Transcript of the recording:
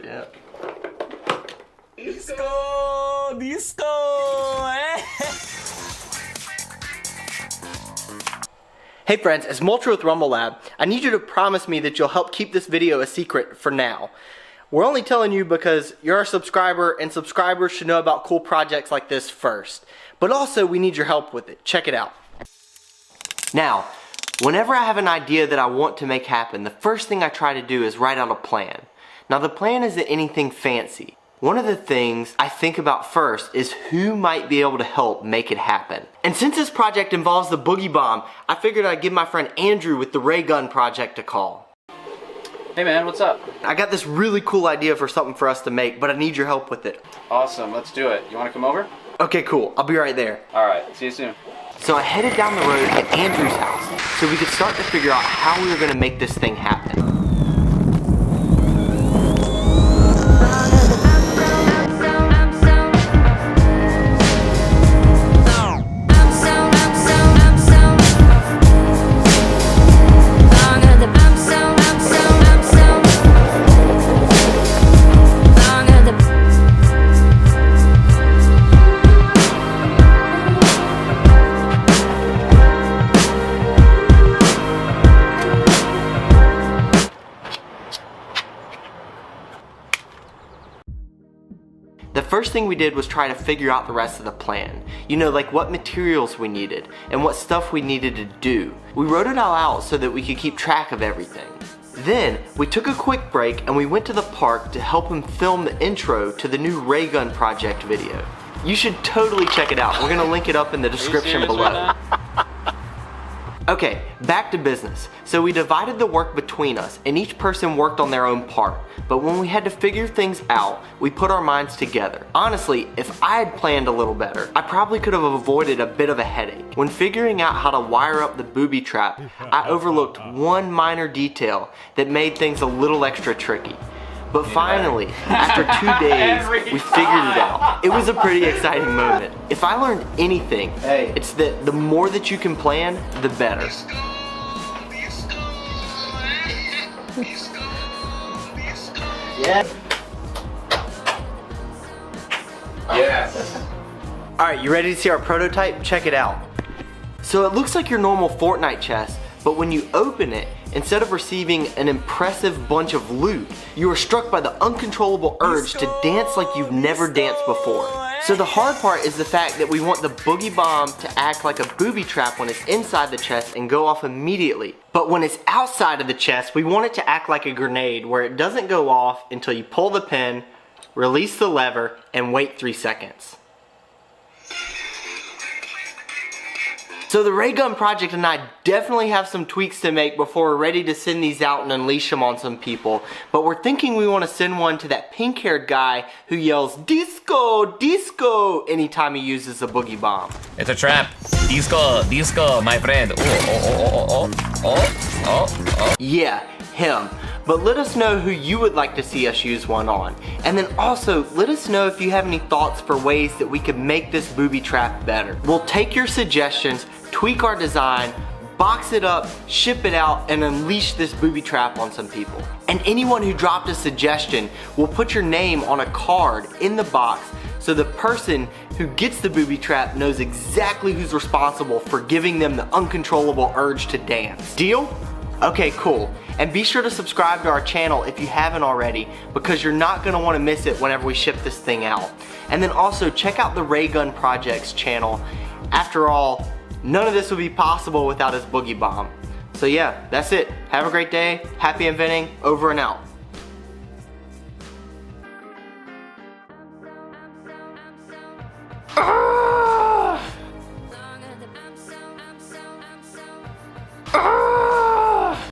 Yeah. Disco! Disco! Hey friends, it's Mulcher with RumbleLab. I need you to promise me that you'll help keep this video a secret for now. We're only telling you because you're a subscriber and subscribers should know about cool projects like this first. But also we need your help with it. Check it out. Now, whenever I have an idea that I want to make happen, the first thing I try to do is write out a plan. Now the plan isn't anything fancy. One of the things I think about first is who might be able to help make it happen. And since this project involves the Boogie Bomb, I figured I'd give my friend Andrew with the Ray Gun project a call. Hey man, what's up? I got this really cool idea for something for us to make, but I need your help with it. Awesome, let's do it. You wanna come over? Okay, cool. I'll be right there. Alright, see you soon. So I headed down the road to Andrew's house so we could start to figure out how we were gonna make this thing happen. The first thing we did was try to figure out the rest of the plan. You know, like what materials we needed and what stuff we needed to do. We wrote it all out so that we could keep track of everything. Then, we took a quick break and we went to the park to help him film the intro to the new Ray Gun project video. You should totally check it out. We're gonna link it up in the description below. Okay, back to business. So we divided the work between us and each person worked on their own part. But when we had to figure things out, we put our minds together. Honestly, if I had planned a little better, I probably could have avoided a bit of a headache. When figuring out how to wire up the booby trap, I overlooked one minor detail that made things a little extra tricky. But finally, after 2 days, we figured it out. It was a pretty exciting moment. If I learned anything, it's that the more that you can plan, the better. Yeah. Yes. Alright, you ready to see our prototype? Check it out. So it looks like your normal Fortnite chest, but when you open it, instead of receiving an impressive bunch of loot, you are struck by the uncontrollable urge to dance like you've never danced before. So the hard part is the fact that we want the Boogie Bomb to act like a booby trap when it's inside the chest and go off immediately. But when it's outside of the chest, we want it to act like a grenade where it doesn't go off until you pull the pin, release the lever, and wait 3 seconds. So the Ray Gun project and I definitely have some tweaks to make before we're ready to send these out and unleash them on some people. But we're thinking we want to send one to that pink-haired guy who yells disco, disco anytime he uses a Boogie Bomb. It's a trap. Disco, disco, my friend. Yeah, him. But let us know who you would like to see us use one on. And then also, let us know if you have any thoughts for ways that we could make this booby trap better. We'll take your suggestions, tweak our design, box it up, ship it out, and unleash this booby trap on some people. And anyone who dropped a suggestion, we'll put your name on a card in the box so the person who gets the booby trap knows exactly who's responsible for giving them the uncontrollable urge to dance. Deal? Okay, cool. And be sure to subscribe to our channel if you haven't already, because you're not gonna wanna miss it whenever we ship this thing out. And then also check out the Ray Gun Project's channel. After all, none of this would be possible without his Boogie Bomb. So yeah, that's it. Have a great day. Happy inventing. Over and out. Ah!